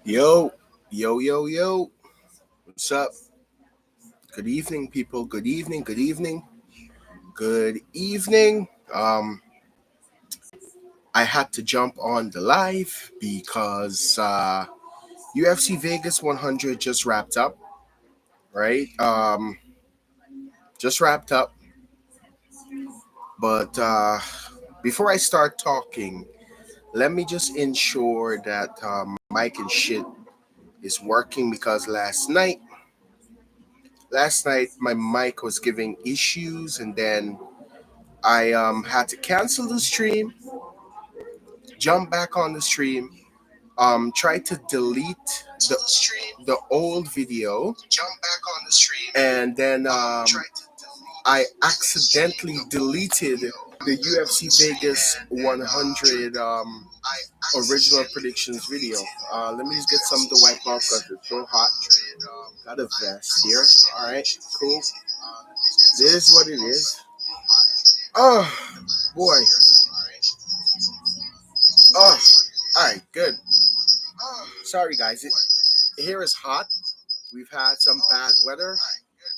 Yo, yo. What's up? Good evening, people. Good evening. Good evening. Good evening. I had to jump on the live because UFC Vegas 100 just wrapped up, right? Just wrapped up. But before I start talking, let me just ensure that mic and shit is working because last night my mic was giving issues, and then I had to cancel the stream, jump back on the stream, try to delete the old video, and then I accidentally deleted the UFC Vegas 100 original predictions video. Let me just get some to wipe off because it's so hot. Got a vest here. All right, cool. This is what it is. Oh boy. Oh, all right, good. Sorry guys, here is hot. We've had some bad weather.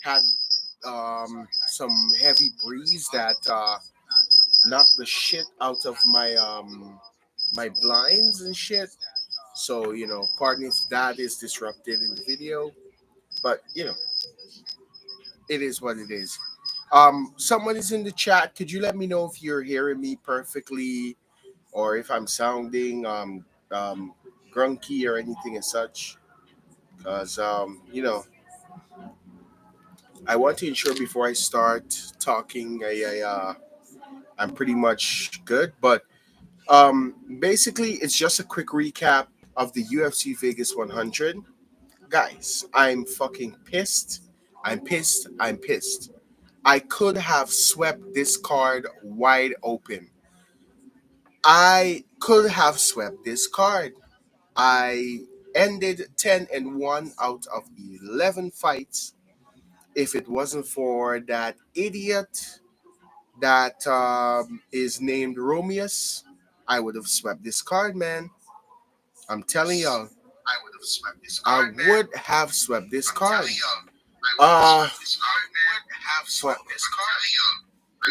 Had some heavy breeze that knocked the shit out of my blinds and shit. So pardon if that is disrupted in the video, but it is what it is. Someone is in the chat. Could you let me know if you're hearing me perfectly, or if I'm sounding grunky or anything as such? Because I want to ensure before I start talking, I'm pretty much good. But basically, it's just a quick recap of the UFC Vegas 100. Guys, I'm fucking pissed. I'm pissed. I'm pissed. I could have swept this card wide open. I could have swept this card. I ended 10-1 out of 11 fights. If it wasn't for that idiot that is named Romeus, I would have swept this card, man. I'm telling y'all, I would have swept this card. Fuck.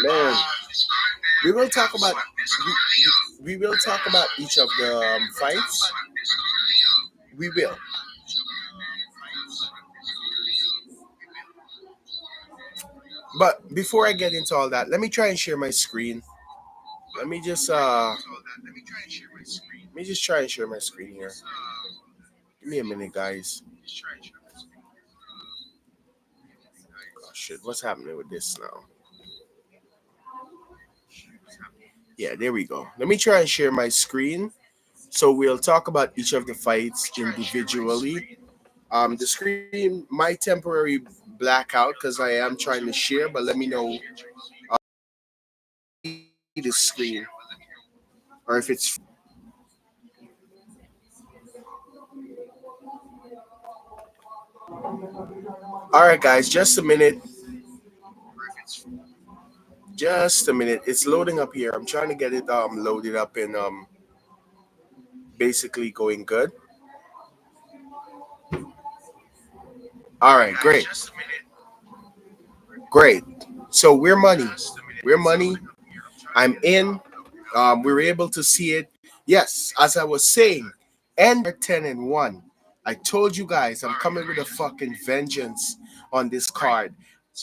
Man, we will talk about we will talk about each of the fights. We will. But before I get into all that, let me try and share my screen. Let me just try and share my screen here. Give me a minute, guys. Oh shit, what's happening with this now? Yeah, there we go. Let me try and share my screen. So we'll talk about each of the fights individually. The screen might temporarily black out because I am trying to share, but let me know the screen or if it's. All right, guys, just a minute. Just a minute. It's loading up here. I'm trying to get it loaded up and basically going good. All right, great. Great. So we're money. We're money. I'm in. We were able to see it. Yes, as I was saying, and 10-1. I told you guys I'm coming with a fucking vengeance on this card.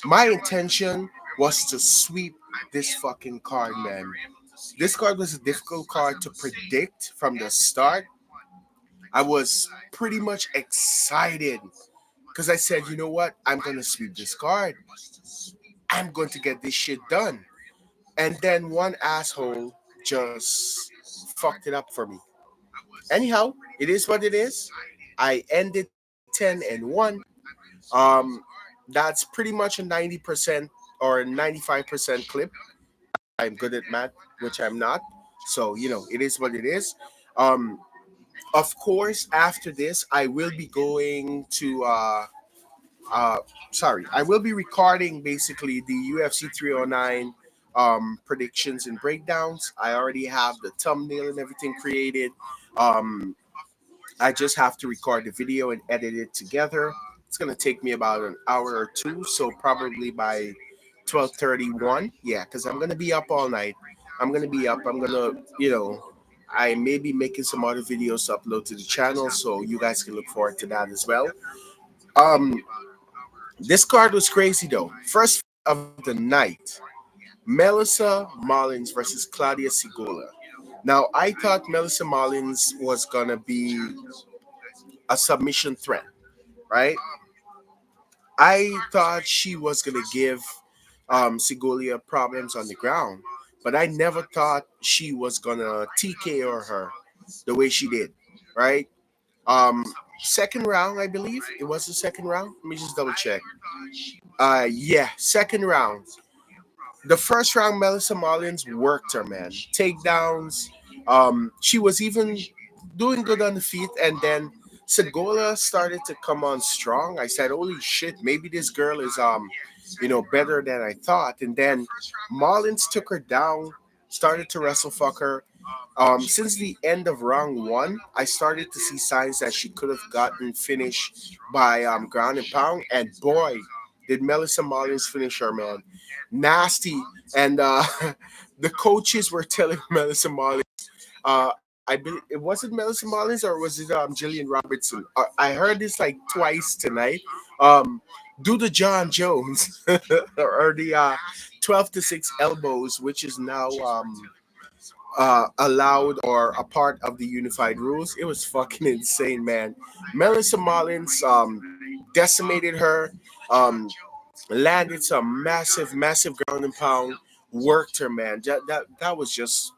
My intention was to sweep this fucking card, man. This card was a difficult card to predict from the start. I was pretty much excited because I said, you know what? I'm going to sweep this card. I'm going to get this shit done. And then one asshole just fucked it up for me. Anyhow, it is what it is. I ended 10-1. Um, that's pretty much a 90% or 95% clip. I'm good at math, which I'm not. So, it is what it is. Um, of course, after this, I will be going to I will be recording basically the UFC 309 predictions and breakdowns. I already have the thumbnail and everything created. Um, I just have to record the video and edit it together. It's gonna take me about an hour or two, so probably by 12:31. Yeah, because I'm gonna be up all night. I'm gonna be up. I'm gonna, I may be making some other videos to upload to the channel, so you guys can look forward to that as well. Um, this card was crazy though. First of the night, Melissa Mullins versus Claudia Sigula. Now I thought Melissa Mullins was gonna be a submission threat, right? I thought she was gonna give Sigulia problems on the ground, but I never thought she was gonna TKO her the way she did, right? Um, Second round, I believe it was the second round. Let me just double check. Yeah, second round. The first round, Melissa Mullins worked her, man. Takedowns. She was even doing good on the feet, and then Segola started to come on strong. I said, "Holy shit, maybe this girl is better than I thought." And then Mullins took her down, started to wrestle fuck her. Since the end of round one, I started to see signs that she could have gotten finished by ground and pound, and boy, did Melissa Mullins finish her, man. Nasty. And the coaches were telling Melissa Mullins, I believe it wasn't Melissa Mullins or was it Jillian Robertson? I heard this like twice tonight. Um, do the John Jones or the 12 to 6 elbows, which is now allowed or a part of the unified rules. It was fucking insane, man. Melissa Mullins decimated her, um, landed some massive ground and pound, worked her, man. That was just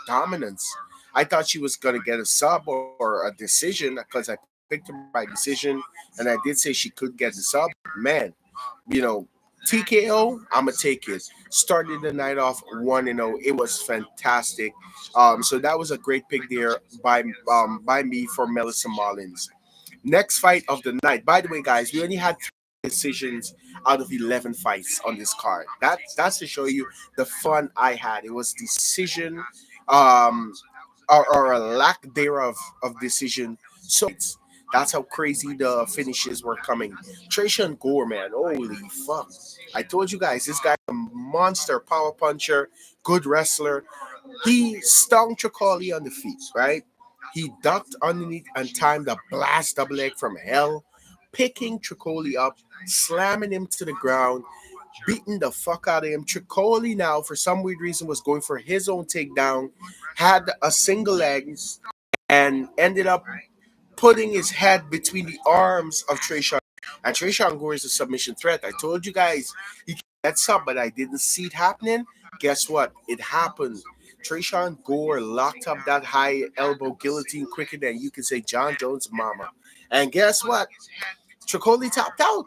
dominance. I thought she was gonna get a sub or a decision because I picked her by decision, and I did say she could get the sub. Man, you know, TKO, I'ma take it. Started the night off 1-0. It was fantastic. So that was a great pick there by me for Melissa Mullins. Next fight of the night. By the way, guys, we only had 3 decisions out of 11 fights on this card. That's to show you the fun I had. It was decision, um, or a lack thereof of decision. So that's how crazy the finishes were coming. Tracian Gore, man, holy fuck! I told you guys, this guy a monster power puncher, good wrestler. He stung Tricoli on the feet, right? He ducked underneath and timed a blast double leg from hell, picking Tricoli up, slamming him to the ground, beating the fuck out of him. Tricoli now, for some weird reason, was going for his own takedown, had a single leg, and ended up putting his head between the arms of Trayshawn. And Trayshawn Gore is a submission threat. I told you guys he gets up, but I didn't see it happening. Guess what? It happened. Trayshawn Gore locked up that high elbow guillotine quicker than you can say John Jones' mama. And guess what? Tricoli tapped out.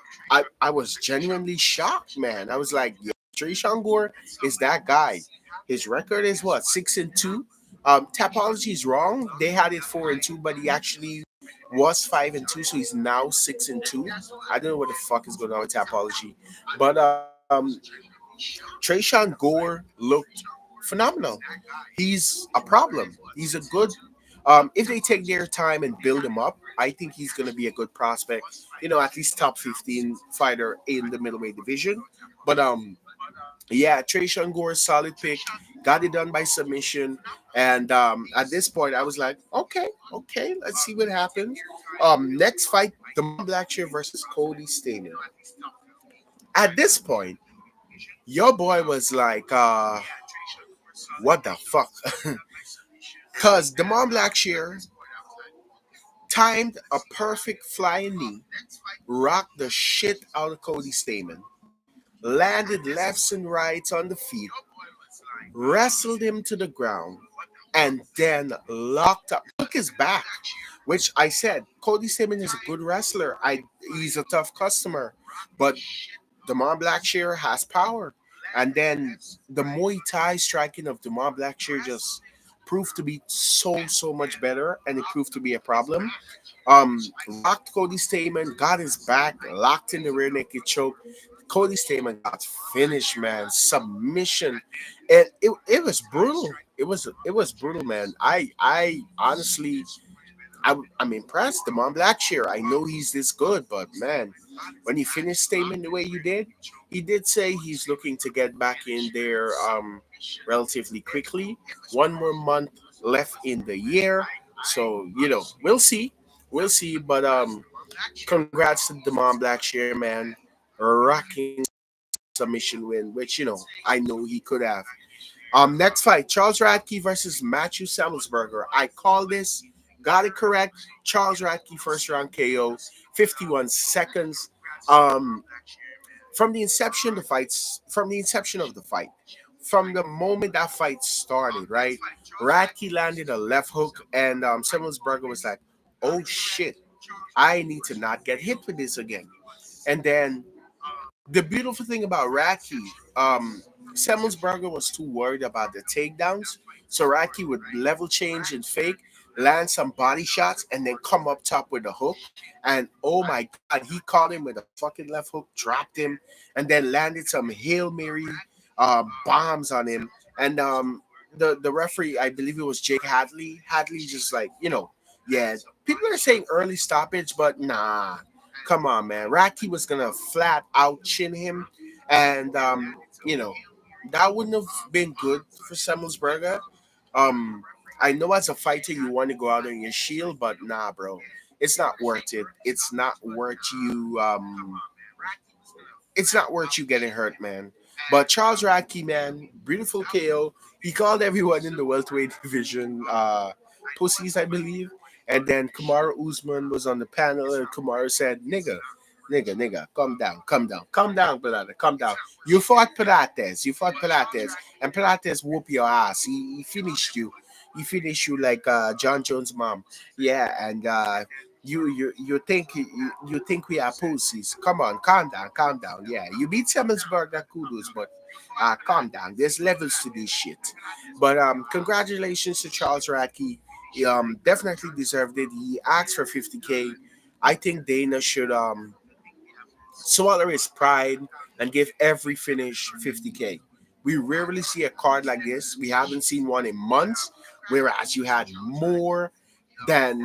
I was genuinely shocked, man. I was like, yo, Trayshawn Gore is that guy. His record is what, 6-2? Tapology is wrong. They had it 4-2, but he actually was 5-2, so he's now 6-2. I don't know what the fuck is going on with Tapology. But Trayshawn Gore looked phenomenal. He's a problem. He's a good. If they take their time and build him up, I think he's going to be a good prospect. At least top 15 fighter in the middleweight division. But yeah, Trayshawn Gore, solid pick. Got it done by submission. And at this point, I was like, okay, let's see what happens. Next fight, the Blackshear versus Cody Stamen. At this point, your boy was like, what the fuck? Because Damon Blackshear timed a perfect flying knee, rocked the shit out of Cody Stamen, landed lefts and rights on the feet, wrestled him to the ground, and then locked up. Took his back, which I said, Cody Stamen is a good wrestler. He's a tough customer, but Damon Blackshear has power. And then the Muay Thai striking of Damon Blackshear just proved to be so much better, and it proved to be a problem. Um, Locked Cody Stamen, got his back, locked in the rear naked choke. Cody Stamen got finished, man. Submission, and it was brutal. It was brutal, man. I honestly I'm impressed. The Mont Blackshear. I know he's this good, but man, when he finished Stamen the way you did, he did say he's looking to get back in there relatively quickly. One more month left in the year, so we'll see, we'll see. But congrats to the Mont Blackshear, man, rocking submission win, which I know he could have. Next fight, Charles Radke versus Matthew Semmelsberger. I call this, got it correct. Charles Radke first round KO, 51 seconds. Um, from the inception of the fight, from the moment that fight started, right? Radke landed a left hook, and Semmelsberger was like, "Oh shit, I need to not get hit with this again." And then the beautiful thing about Radke, um, Semmelsberger was too worried about the takedowns, so Radke would level change and fake, land some body shots, and then come up top with a hook. And oh my God, he caught him with a fucking left hook, dropped him, and then landed some hail mary bombs on him. And the referee, I believe it was Jake Hadley. Hadley just like yeah. People are saying early stoppage, but nah. Come on, man. Radke was gonna flat out chin him, and you know that wouldn't have been good for Semmelsberger. Um, I know as a fighter you want to go out on your shield, but nah, bro, it's not worth it. It's not worth you. It's not worth you getting hurt, man. But Charles Radke, man, beautiful KO. He called everyone in the welterweight division pussies, I believe. And then Kamaru Usman was on the panel, and Kamaru said, "Nigga, nigga, nigga, calm down, brother, calm down. You fought Pilates, and Pilates whoop your ass. He finished you. He finished you like John Jones' mom. Yeah, and you think we are pussies? Come on, calm down. Yeah, you beat Semmelsberg, that kudos, but calm down. There's levels to this shit. But congratulations to Charles Radke. He definitely deserved it. He asked for 50K. I think Dana should swallow his pride and give every finish 50K. We rarely see a card like this. We haven't seen one in months, whereas you had than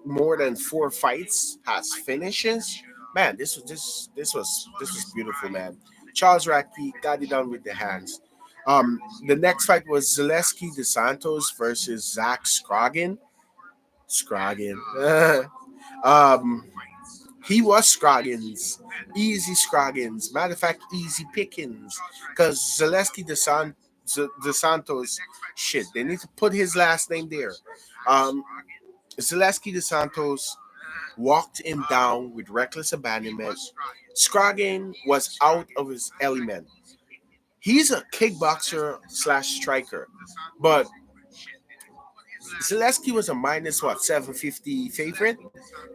more than four fights has finishes. Man, this was beautiful, man. Charles Radke got it done with the hands. The next fight was Zaleski DeSantos versus Zach Scroggin. Scroggin. um, he was Scroggins. Easy Scroggins. Matter of fact, easy pickings. Because Zaleski DeSantos, shit, they need to put his last name there. Um, Zaleski DeSantos walked him down with reckless abandonment. Scroggin was out of his element. He's a kickboxer slash striker, but Zaleski was a minus 750 favorite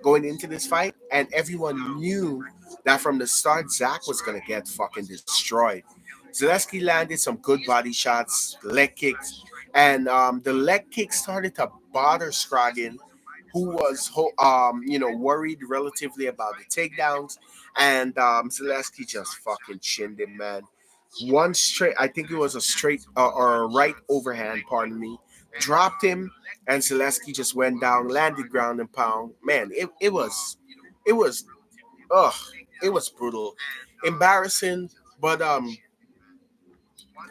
going into this fight, and everyone knew that from the start Zach was gonna get fucking destroyed. Zaleski landed some good body shots, leg kicks, and the leg kick started to bother Scroggin, who was worried relatively about the takedowns, and Zaleski just fucking chinned him, man. One straight, I think it was a straight or a right overhand, pardon me, dropped him, and Zaleski just went down, landed ground and pound. Man, it was, ugh, it was brutal, embarrassing, but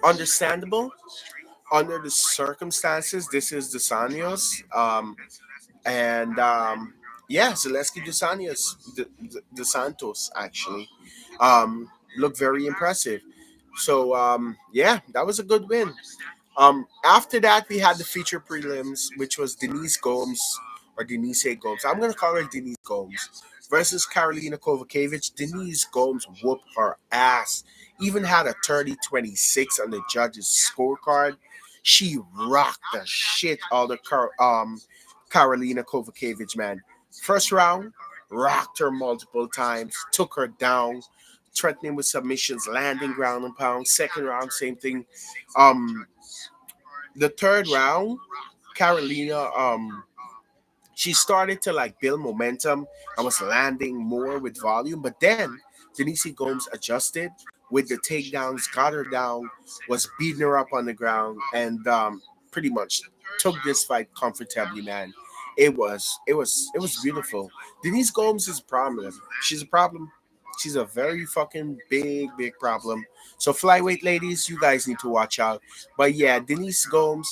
understandable under the circumstances. This is the Sanios, and yeah, Zaleski the Santos actually looked very impressive. So yeah, that was a good win. After that, we had the feature prelims, which was Denise Gomes or Denise Gomes. I'm gonna call her Denise Gomes versus Karolina Kovacevic. Denise Gomes whooped her ass. Even had a 30-26 on the judges' scorecard. She rocked the shit out of Karolina Kovacevic, man. First round, rocked her multiple times, took her down, threatening with submissions, landing ground and pound. Second round, same thing. Um, the third round, Carolina, she started to like build momentum and was landing more with volume, but then Denise Gomes adjusted with the takedowns, got her down, was beating her up on the ground, and pretty much took this fight comfortably, man. It was beautiful. Denise Gomes is a problem. She's a problem. She's a very fucking big problem. So flyweight ladies, you guys need to watch out. But yeah, Denise Gomes,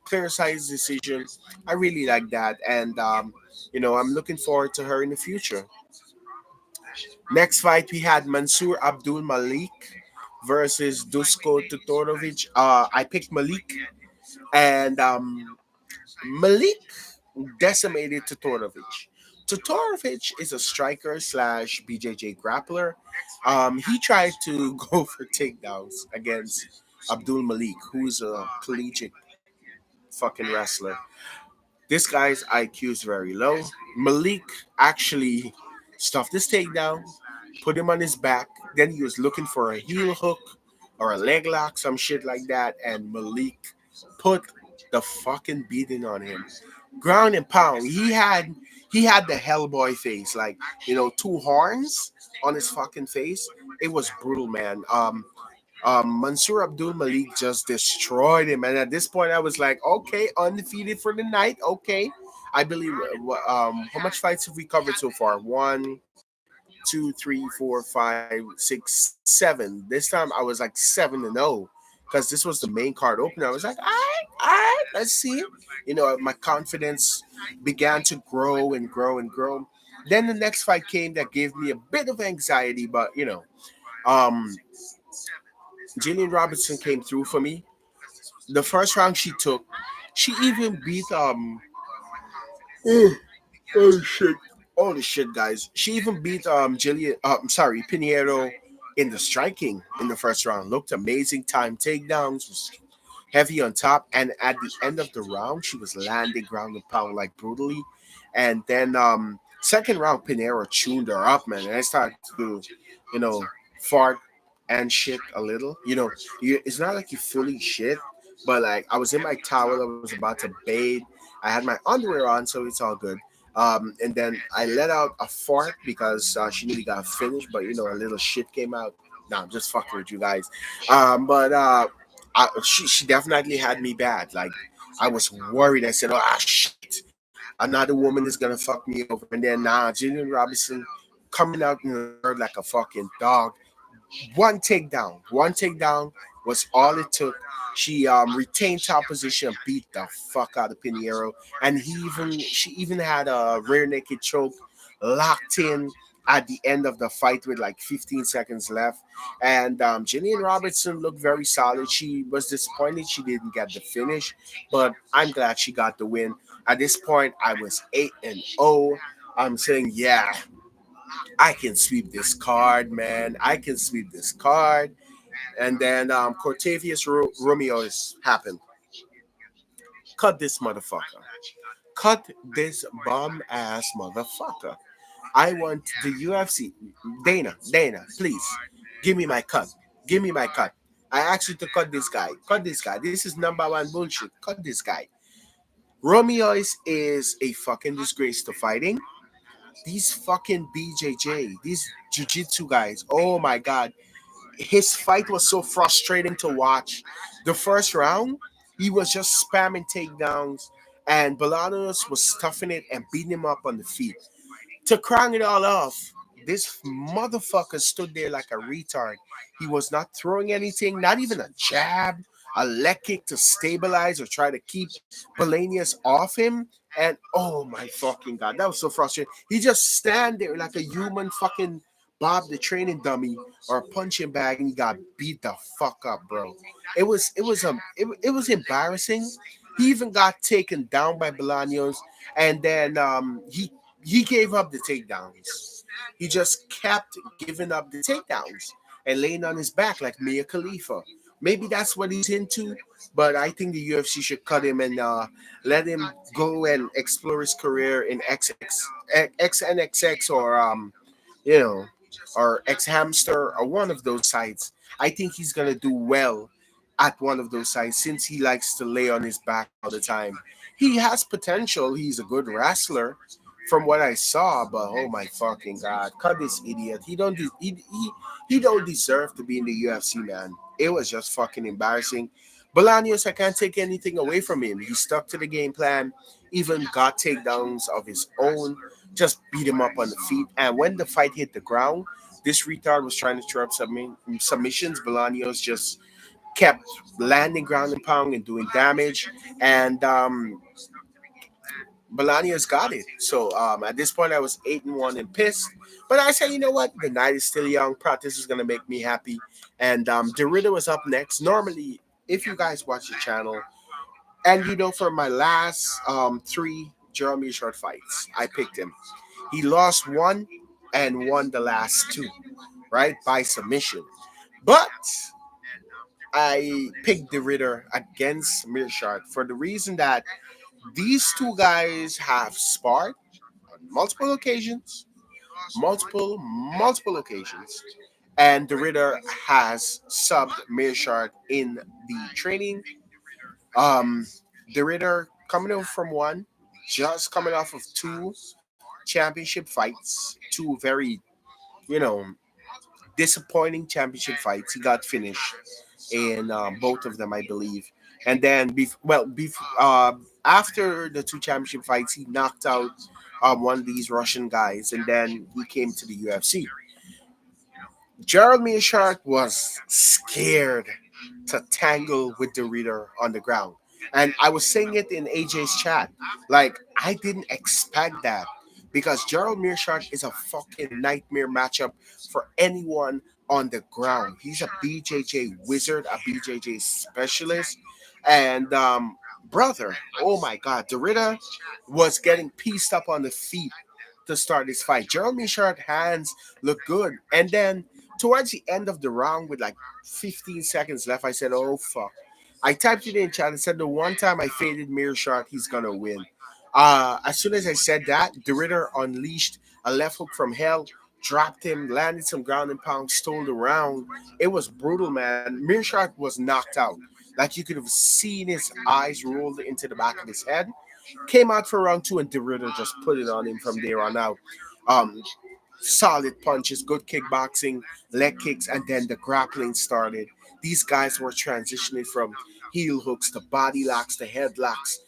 clear size decision. I really like that, and I'm looking forward to her in the future. Next fight, we had Mansour Abdul Malik versus Dusko Todorovic. I picked Malik, and Malik decimated Todorovic. Todorovic is a striker slash BJJ grappler. He tried to go for takedowns against Abdul Malik, who's a collegiate fucking wrestler. This guy's IQ is very low. Malik actually stuffed his takedown, put him on his back. Then he was looking for a heel hook or a leg lock, some shit like that. And Malik put the fucking beating on him. Ground and pound. He had the Hellboy face, like two horns on his fucking face. It was brutal, man. Mansour Abdul Malik just destroyed him, and at this point, I was like, okay, undefeated for the night. Okay, I believe. How much fights have we covered so far? One, two, three, four, five, six, seven. This time, I was like 7-0 because this was the main card opener. I was like, all right, let's see. My confidence began to grow and grow and grow. Then the next fight came that gave me a bit of anxiety, but um Jillian Robinson came through for me. The first round she took, she even beat oh, oh shit. Holy shit, guys. She even beat Pinheiro in the striking in the first round. Looked amazing. Time takedowns, was heavy on top, and at the end of the round, she was landing ground and pound like brutally. And then second round, Pinheiro tuned her up, man. And I started to, you know, fart and shit a little. It's not like you fully shit, but like I was in my towel, I was about to bathe. I had my underwear on, so it's all good. And then I let out a fart because she nearly got finished, but a little shit came out. Nah, I'm just fucking with you guys. But she definitely had me bad. Like I was worried. I said, "Oh shit, another woman is gonna fuck me over." And then Jillian Robinson coming out in the third like a fucking dog. One takedown was all it took. She retained top position and beat the fuck out of Pinheiro. And she even had a rear naked choke locked in at the end of the fight with like 15 seconds left. And Jillian Robertson looked very solid. She was disappointed she didn't get the finish, but I'm glad she got the win. At this point, I was 8-0. I'm saying, yeah, I can sweep this card, man. I can sweep this card. And then Cortavius Romeo's happened. Cut this motherfucker. Cut this bum ass motherfucker. I want the UFC. Dana, please give me my cut. Give me my cut. I asked you to cut this guy. Cut this guy. This is number one bullshit. Cut this guy. Romeo is a fucking disgrace to fighting. These fucking BJJ, these jiu-jitsu guys. Oh my god, his fight was so frustrating to watch. The first round, he was just spamming takedowns, and Bolanos was stuffing it and beating him up on the feet. To crown it all off, this motherfucker stood there like a retard. He was not throwing anything, not even a jab, a leg kick to stabilize or try to keep Belanius off him. And oh my fucking god, that was so frustrating. He just stand there like a human fucking Bob the training dummy or a punching bag, and he got beat the fuck up, bro. It was embarrassing. He even got taken down by Bolaños, and then he gave up the takedowns. He just kept giving up the takedowns and laying on his back like Mia Khalifa. Maybe that's what he's into, but I think the UFC should cut him and let him go and explore his career in XNXX you know, or X Hamster or one of those sites. I think he's gonna do well at one of those sites since he likes to lay on his back all the time. He has potential. He's a good wrestler, from what I saw. But oh my fucking god, cut this idiot. He don't deserve to be in the UFC, man. It was just fucking embarrassing. Bolaños, I can't take anything away from him. He stuck to the game plan, even got takedowns of his own, just beat him up on the feet. And when the fight hit the ground, this retard was trying to throw up submissions. Bolaños just kept landing ground and pound and doing damage. And Bolaños got it. So at this point, I was 8-1 and pissed. But I said, you know what? The night is still young. Practice is gonna make me happy. And Derrida was up next. Normally, if you guys watch the channel, and you know, for my last three Jeremy Short fights, I picked him. He lost one and won the last two, right? By submission. But I picked the Ritter against Mearshart for the reason that these two guys have sparred on multiple occasions, and the Ritter has subbed Mearshart in the training. Um, the Ritter coming over from one, just coming off of two championship fights, two very, you know, disappointing championship fights. He got finished in both of them, I believe. And then, after the two championship fights, he knocked out one of these Russian guys, and then he came to the UFC. Gerald Mearshart was scared to tangle with the reader on the ground. And I was saying it in AJ's chat. Like, I didn't expect that because Gerald Mearshart is a fucking nightmare matchup for anyone on the ground. He's a BJJ wizard, a BJJ specialist. And, brother, oh my God, Derrida was getting pieced up on the feet to start this fight. Gerald Mearshart hands look good. And then towards the end of the round, with like 15 seconds left, I said, "Oh fuck!" I typed it in chat and said, "The one time I faded Mearshart, he's gonna win." As soon as I said that, the Ritter unleashed a left hook from hell, dropped him, landed some ground and pound, stole the round. It was brutal, man. Mearshart was knocked out. Like you could have seen his eyes rolled into the back of his head. Came out for round two, and the Ritter just put it on him from there on out. Um, Solid punches, good kickboxing, leg kicks, and then the grappling started. These guys were transitioning from heel hooks to body locks to locks,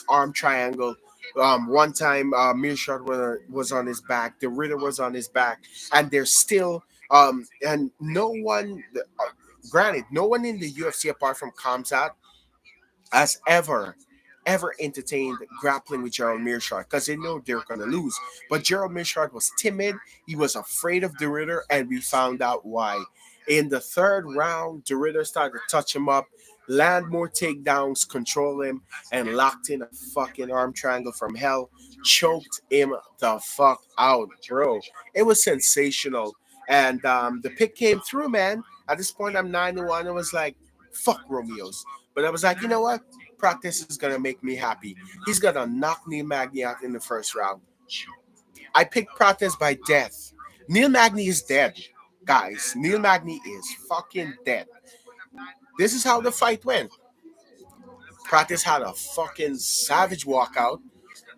arm triangle. One time, Mearshart was on his back, the Ritter was on his back, and they're still, and no one, granted, no one in the UFC apart from Kamzat has ever entertained grappling with Gerald Mearshart because they know they're gonna lose. But Gerald Mearshart was timid. He was afraid of the Ritter, and we found out why. In the third round, the Ritter started to touch him up, land more takedowns, control him, and locked in a fucking arm triangle from hell. Choked him the fuck out, bro. It was sensational. And the pick came through, man. At this point, I'm 9-1. I was like, fuck Romeo's. But I was like, you know what? Practice is gonna make me happy. He's gonna knock Neil Magny out in the first round. I picked Practice by death. Neil Magny is dead, guys. Neil Magny is fucking dead. This is how the fight went. Practice had a fucking savage walkout.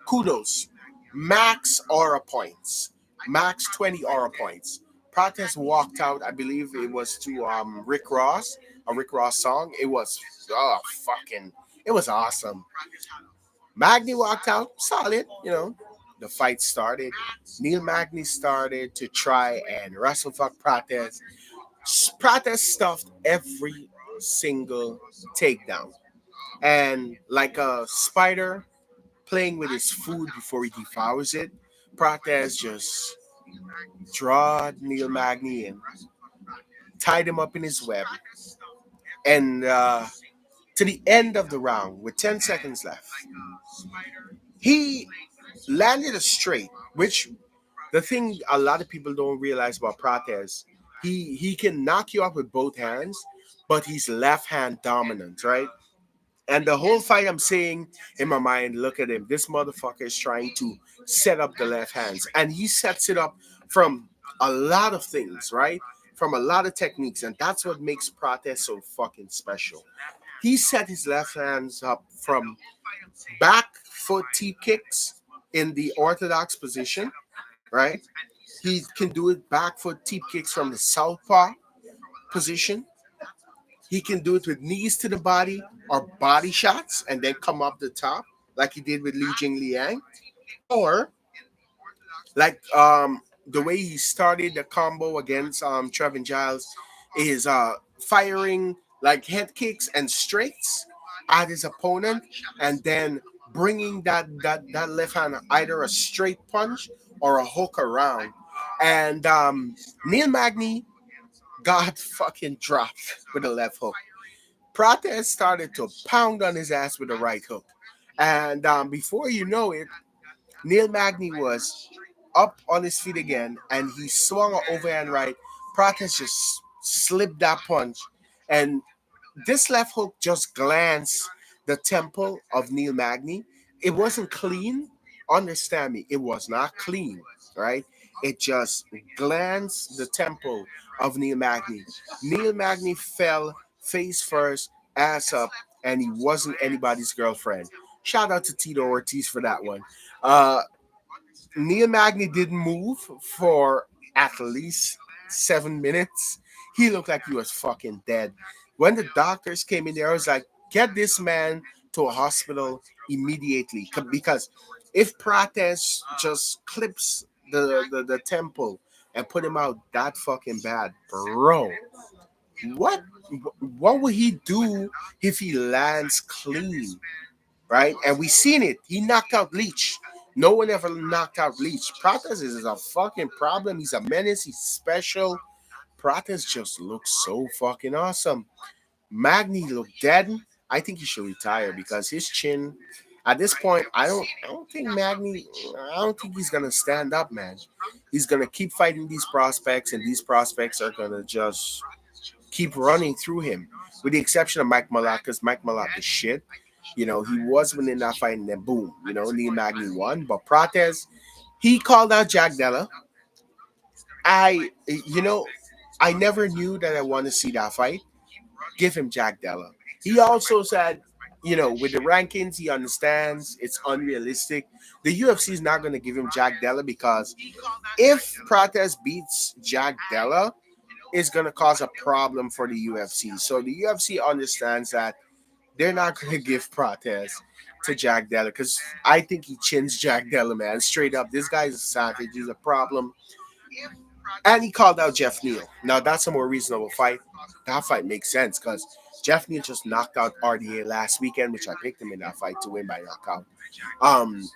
Kudos. Max aura points. Max 20 aura points. Practice walked out, I believe it was to Rick Ross, a Rick Ross song. It was it was awesome. Magny walked out, solid, you know. The fight started. Neil Magny started to try and wrestle fuck Prates. Prates stuffed every single takedown. And like a spider playing with his food before he devours it, Prates just drawed Neil Magny in, tied him up in his web, and to the end of the round with 10 seconds left, he landed a straight, which the thing a lot of people don't realize about Prates, he can knock you up with both hands, but he's left hand dominant, right? And the whole fight, I'm saying in my mind, look at him. This motherfucker is trying to set up the left hands, and he sets it up from a lot of things, right? From a lot of techniques, and that's what makes Prates so fucking special. He set his left hands up from back foot teep kicks in the orthodox position, right? He can do it back foot teep kicks from the southpaw position. He can do it with knees to the body or body shots and then come up the top like he did with Li Jing Liang. Or like the way he started the combo against Trevin Giles is firing like head kicks and straights at his opponent and then bringing that left hand either a straight punch or a hook around. And Neil Magny got fucking dropped with a left hook. Prates started to pound on his ass with a right hook. And before you know it, Neil Magny was up on his feet again, and he swung an overhand right. Prates just slipped that punch, and this left hook just glanced the temple of Neil Magny. It wasn't clean. Understand me, it was not clean, right? It just glanced the temple of Neil Magny. Neil Magny fell face first, ass up, and he wasn't anybody's girlfriend. Shout out to Tito Ortiz for that one. Uh, Neil Magny didn't move for at least 7 minutes. He looked like he was fucking dead. When the doctors came in there, I was like, get this man to a hospital immediately. Because if Prates just clips the temple and put him out that fucking bad, bro, what what would he do if he lands clean? Right? And we seen it. He knocked out Leach. No one ever knocked out Leach. Prates is a fucking problem. He's a menace. He's special. Prates just looks so fucking awesome. Magny looked dead. I think he should retire because his chin. At this point, I don't think Magny. I don't think he's gonna stand up, man. He's gonna keep fighting these prospects, and these prospects are gonna just keep running through him, with the exception of Mike Malott, because Mike Malott is shit. You know, he was winning that fight, and then boom, Neil Magny won. But Prates, he called out Jack Della. I, you know, I never knew that I want to see that fight. Give him Jack Della. He also said, with the rankings, he understands it's unrealistic. The UFC is not going to give him Jack Della because if Prates beats Jack Della, it's going to cause a problem for the UFC. So the UFC understands that they're not going to give Prates to Jack Della because I think he chins Jack Della, man. Straight up. This guy's a savage. He's a problem. And he called out Jeff Neal. Now, that's a more reasonable fight. That fight makes sense because Jeff Neal just knocked out RDA last weekend, which I picked him in that fight to win by knockout. Um,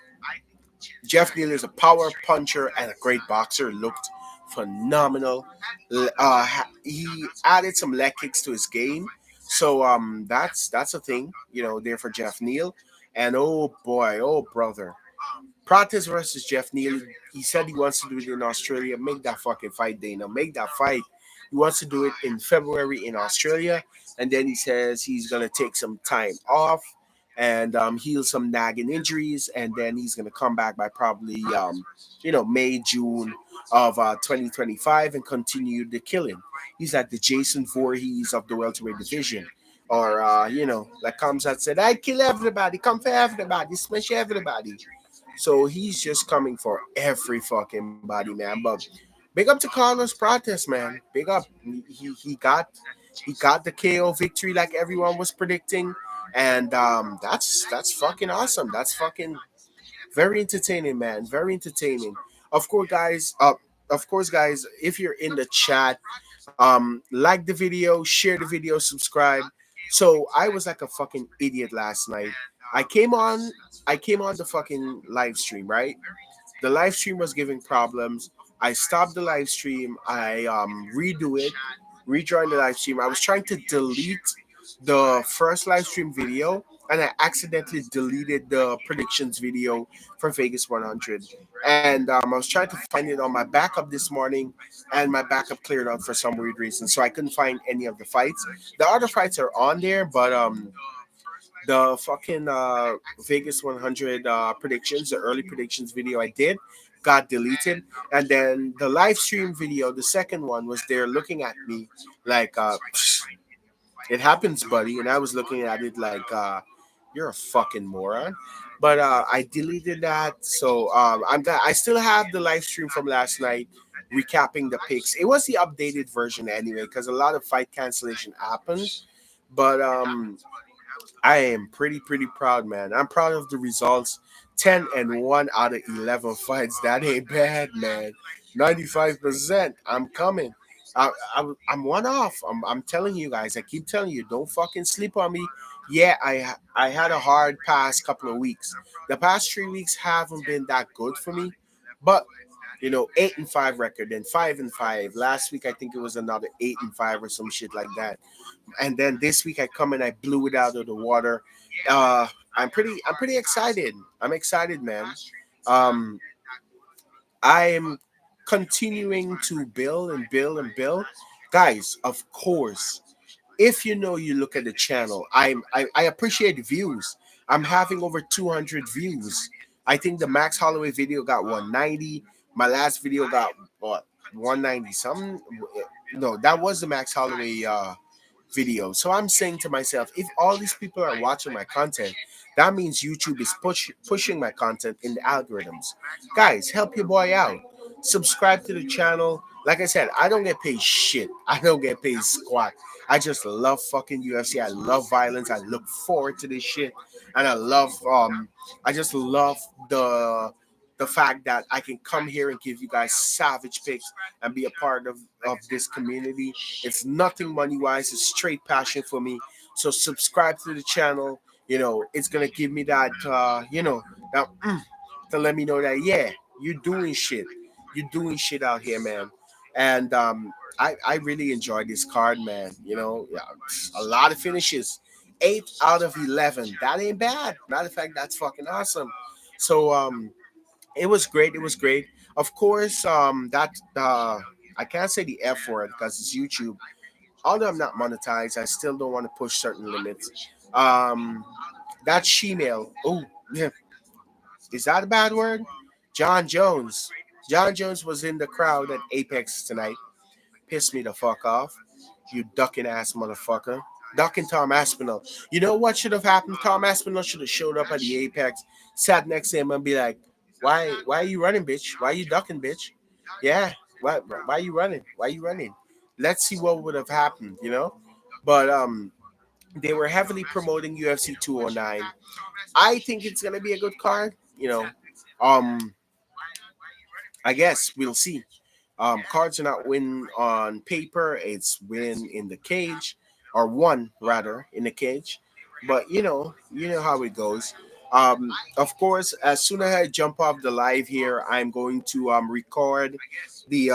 Jeff Neal is a power puncher and a great boxer. Looked phenomenal. He added some leg kicks to his game, so that's a thing there for Jeff Neal. And oh boy, oh brother, Prates versus Jeff Neal. He said he wants to do it in Australia. Make that fucking fight, Dana. Make that fight. He wants to do it in February in Australia, and then he says he's gonna take some time off and heal some nagging injuries, and then he's gonna come back by probably May June of 2025 and continue the killing. He's like the Jason Voorhees of the welterweight division. Or like Kamzat said, I kill everybody, come for everybody, smash everybody. So he's just coming for every fucking body, man. But big up to Carlos Prates, man. Big up. He got the KO victory like everyone was predicting, and that's fucking awesome. That's fucking very entertaining, man. Very entertaining. Of course, guys. Of course, guys. If you're in the chat, like the video, share the video, subscribe. So I was like a fucking idiot last night. I came on. I came on the fucking live stream, right? The live stream was giving problems. I stopped the live stream. I redo it, rejoin the live stream. I was trying to delete the first live stream video, and I accidentally deleted the predictions video for Vegas 100. And I was trying to find it on my backup this morning, and my backup cleared out for some weird reason, so I couldn't find any of the fights. The other fights are on there, but the fucking Vegas 100 predictions, the early predictions video I did, got deleted. And then the live stream video, the second one, was there looking at me like, it happens, buddy. And I was looking at it like, You're a fucking moron. But I deleted that. So I still have the live stream from last night recapping the picks. It was the updated version anyway, because a lot of fight cancellation happened. But I am pretty proud, man. I'm proud of the results. 10-1 out of 11 fights. That ain't bad, man. 95%. I'm coming. I'm one off. I'm telling you guys. I keep telling you, don't fucking sleep on me. Yeah, I had a hard past couple of weeks. The past 3 weeks haven't been that good for me, but 8-5 record, then 5-5. Last week I think it was another 8-5 or some shit like that, and then this week I come and I blew it out of the water. I'm pretty excited. I'm excited, man. Um, I am continuing to build and build and build, guys. Of course, if you look at the channel, I appreciate the views. I'm having over 200 views. I think the Max Holloway video got 190. My last video got what, 190 something. No, that was the Max Holloway video. So I'm saying to myself, if all these people are watching my content, that means YouTube is pushing my content in the algorithms. Guys, help your boy out. Subscribe to the channel. Like I said, I don't get paid shit. I don't get paid squat. I just love fucking UFC. I love violence. I look forward to this shit. And I just love the fact that I can come here and give you guys savage picks and be a part of this community. It's nothing money wise, it's straight passion for me. So subscribe to the channel. It's gonna give me that that to let me know that, yeah, you're doing shit. You're doing shit out here, man. And I really enjoy this card, man. Yeah, a lot of finishes. 8 out of 11. That ain't bad. Matter of fact, that's fucking awesome. So it was great. It was great. Of course, that I can't say the F word because it's YouTube. Although I'm not monetized, I still don't want to push certain limits. Um, that shemale. Oh, yeah. Is that a bad word? John Jones. John Jones was in the crowd at Apex tonight. Pissed me the fuck off. You ducking ass motherfucker. Ducking Tom Aspinall. You know what should have happened? Tom Aspinall should have showed up at the Apex, sat next to him, and be like, "Why are you running, bitch? Why are you ducking, bitch? Yeah, why are you running? Why are you running? Let's see what would have happened. But they were heavily promoting UFC 209. I think it's gonna be a good card. Um, I guess we'll see. Cards are not win on paper; it's win in the cage, or one rather in the cage. But you know how it goes. Of course, as soon as I jump off the live here, I'm going to record the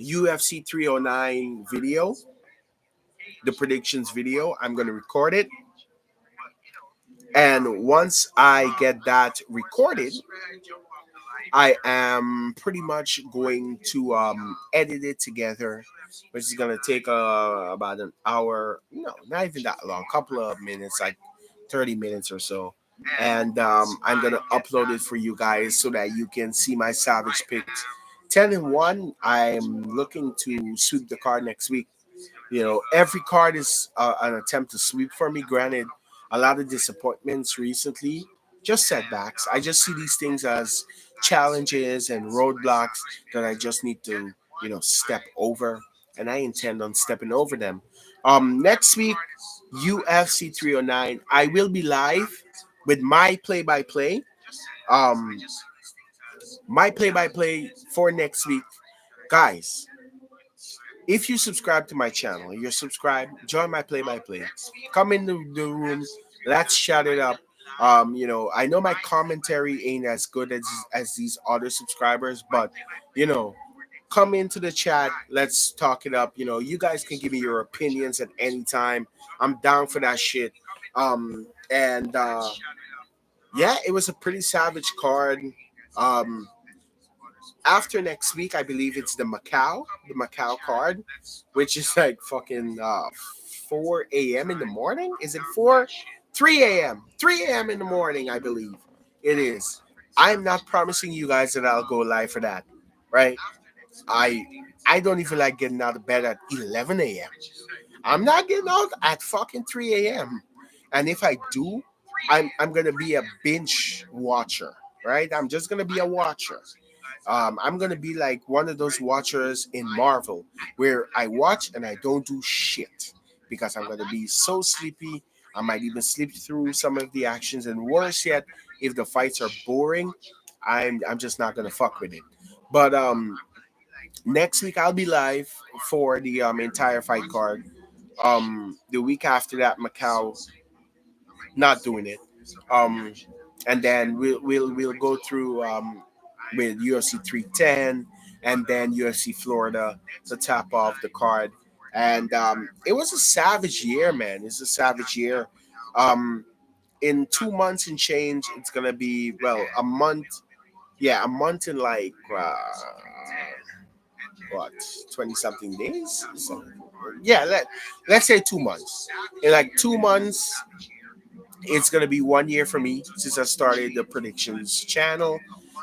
UFC 309 video, the predictions video. I'm going to record it, and once I get that recorded, I am pretty much going to edit it together, which is gonna take about an hour. No, not even that long. Couple of minutes, like 30 minutes or so. And I'm gonna upload it for you guys so that you can see my savage picks. 10-1. I'm looking to sweep the card next week. Every card is an attempt to sweep for me. Granted, a lot of disappointments recently, just setbacks. I just see these things as challenges and roadblocks that I just need to, step over, and I intend on stepping over them. Next week, UFC 309, I will be live with my play-by-play. Um, my play-by-play for next week, guys. If you subscribe to my channel, you're subscribed, join my play by play. Come in the room, let's chat it up. I know my commentary ain't as good as these other subscribers, but you know, come into the chat, let's talk it up. You guys can give me your opinions at any time. I'm down for that shit. And yeah, it was a pretty savage card. Um, After next week, I believe it's the Macau card, which is like fucking 4 a.m. in the morning. Is it 4? 3 a.m. 3 a.m. in the morning, I believe it is. I'm not promising you guys that I'll go live for that, right? I I don't even like getting out of bed at 11 a.m. I'm not getting out at fucking 3 a.m. And if I do, I'm gonna be a binge watcher, right? I'm just gonna be a watcher. I'm gonna be like one of those watchers in Marvel where I watch and I don't do shit because I'm gonna be so sleepy. I might even sleep through some of the actions, and worse yet, if the fights are boring, I'm just not gonna fuck with it. But next week I'll be live for the entire fight card. The week after that, Macau, not doing it. Um, and then we'll go through with UFC 310 and then UFC Florida to top off the card. And it was a savage year, man. It's a savage year. Um, in 2 months and change, it's gonna be well a month. Yeah, a month and like what 20 something days. So, yeah, let's say 2 months. In like 2 months, it's gonna be 1 year for me since I started the predictions channel,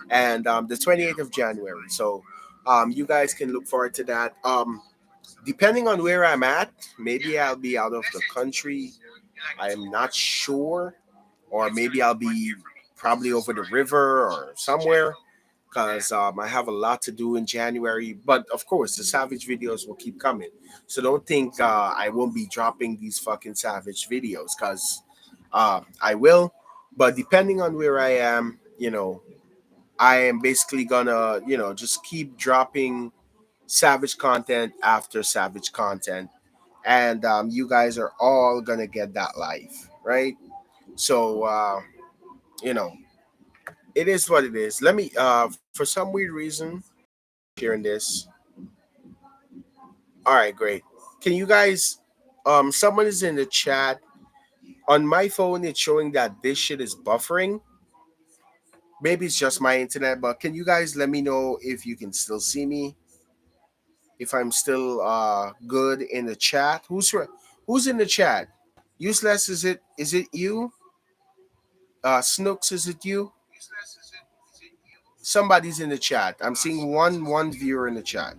and the 28th of January. So, you guys can look forward to that. Depending on where I'm at, maybe I'll be out of the country. I am not sure, or maybe I'll be probably over the river or somewhere because I have a lot to do in January. But of course, the Savage videos will keep coming. So don't think I won't be dropping these fucking Savage videos because I will. But depending on where I am, I am basically gonna, just keep dropping Savage content after Savage content. And you guys are all gonna get that live, right? So, you know, it is what it is. Let me, for some weird reason, hearing this. All right, great. Can you guys, someone is in the chat. On my phone, it's showing that this shit is buffering. Maybe it's just my internet, but can you guys let me know if you can still see me? If I'm still good in the chat? Who's in the chat? Useless, is it you? Snooks, is it you? Somebody's in the chat. I'm seeing one viewer in the chat.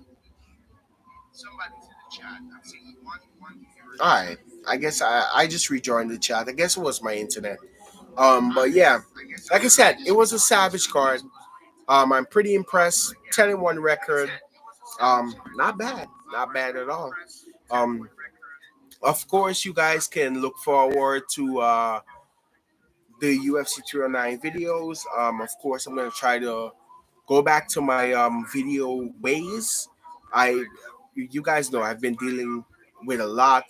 All right. I guess I just rejoined the chat. I guess it was my internet. But yeah, like I said, it was a savage card. I'm pretty impressed. 10-1 record. Not bad. Not bad at all. Um, of course, you guys can look forward to the UFC 309 videos. Of course, I'm gonna try to go back to my video ways. I, you guys know, I've been dealing with a lot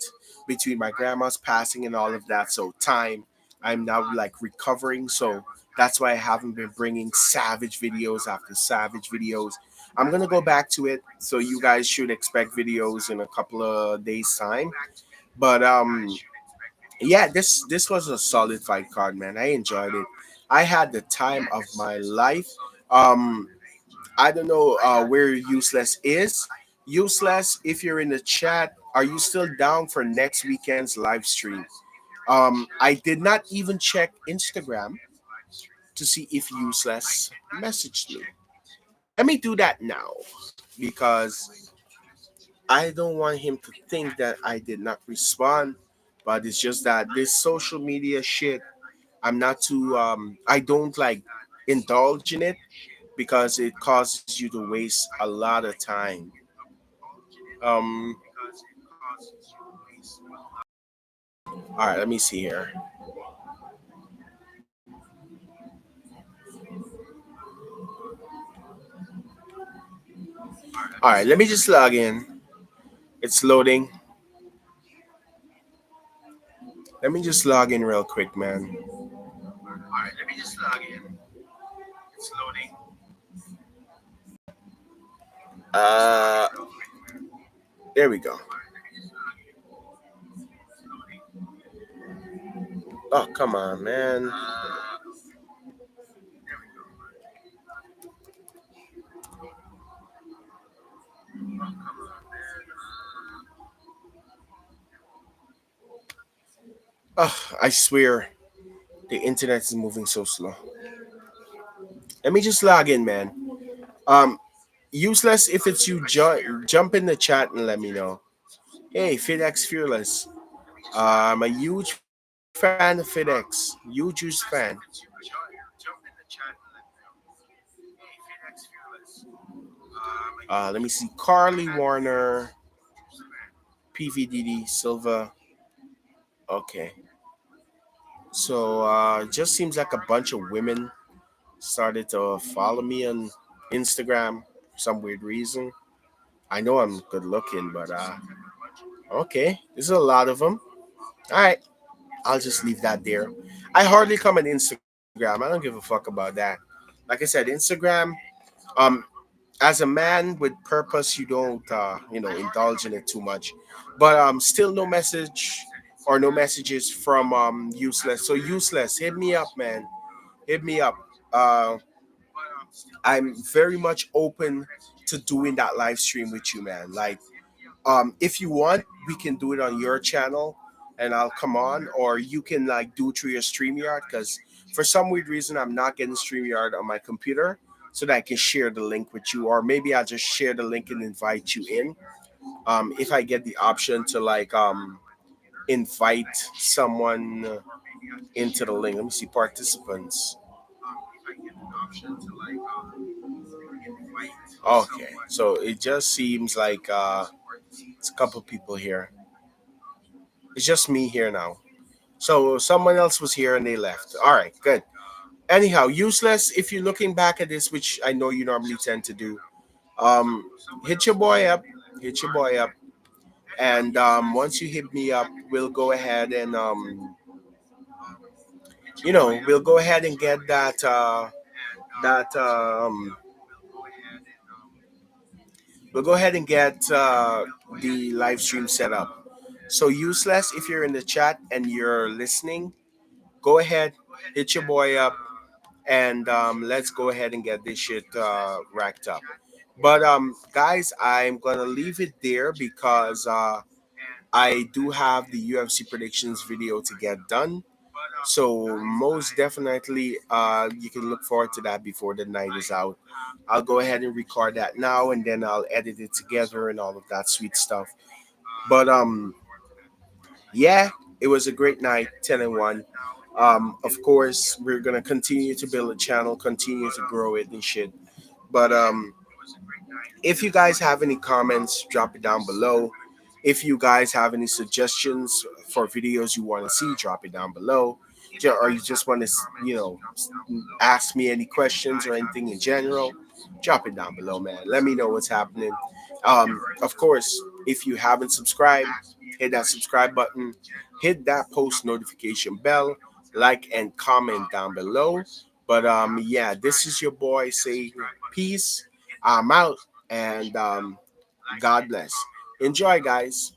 between my grandma's passing and all of that. So time, I'm now like recovering. So that's why I haven't been bringing savage videos after savage videos. I'm gonna go back to it. So you guys should expect videos in a couple of days time. But yeah, this was a solid fight card, man. I enjoyed it. I had the time of my life. Um, I don't know where Useless is. Useless, if you're in the chat, are you still down for next weekend's live stream? I did not even check Instagram to see if Useless messaged me. Let me do that now because I don't want him to think that I did not respond. But it's just that this social media shit, I'm not too I don't like indulge in it because it causes you to waste a lot of time. Um, all right, let me see here. All right, let me just log in. It's loading. Let me just log in real quick, man. All right, let me just log in. It's loading. Uh, there we go. Oh, come on, man. Oh, I swear, the internet is moving so slow. Let me just log in, man. Um, Useless, if it's you, jump in the chat and let me know. Hey, FitX Fearless. I'm a huge fan of FedEx. Huge fan. Let me see. Carly Warner, PVDD, Silva. Okay. So it just seems like a bunch of women started to follow me on Instagram for some weird reason. I know I'm good looking, but okay. There's a lot of them. All right. I'll just leave that there. I hardly come on Instagram. I don't give a fuck about that. Like I said, Instagram, um, as a man with purpose, you don't, indulge in it too much. But still no message or no messages from useless. So useless, hit me up, man. Hit me up. Uh, I'm very much open to doing that live stream with you, man. Like, if you want, we can do it on your channel, and I'll come on, or you can like do through your StreamYard. Because for some weird reason, I'm not getting StreamYard on my computer, so that I can share the link with you, or maybe I'll just share the link and invite you in. If I get the option to like invite someone into the link. Let me see participants. Okay, so it just seems like it's a couple people here. It's just me here now. So someone else was here and they left. All right, good. Anyhow, useless. If you're looking back at this, which I know you normally tend to do, um, hit your boy up. Hit your boy up. And once you hit me up, we'll go ahead and we'll go ahead and get that we'll go ahead and get the live stream set up. So useless, if you're in the chat and you're listening, go ahead, hit your boy up, and let's go ahead and get this shit racked up. But guys, I'm gonna leave it there because I do have the UFC predictions video to get done. So most definitely, you can look forward to that before the night is out. I'll go ahead and record that now, and then I'll edit it together and all of that sweet stuff. But yeah, it was a great night, 10-1. Of course, we're gonna continue to build a channel, continue to grow it and shit. But if you guys have any comments, drop it down below. If you guys have any suggestions for videos you want to see, drop it down below. Or you just want to, ask me any questions or anything in general, drop it down below, man. Let me know what's happening. Of course, if you haven't subscribed, hit that subscribe button, hit that post notification bell, like and comment down below. But yeah, this is your boy saying peace. I'm out, and God bless. Enjoy, guys.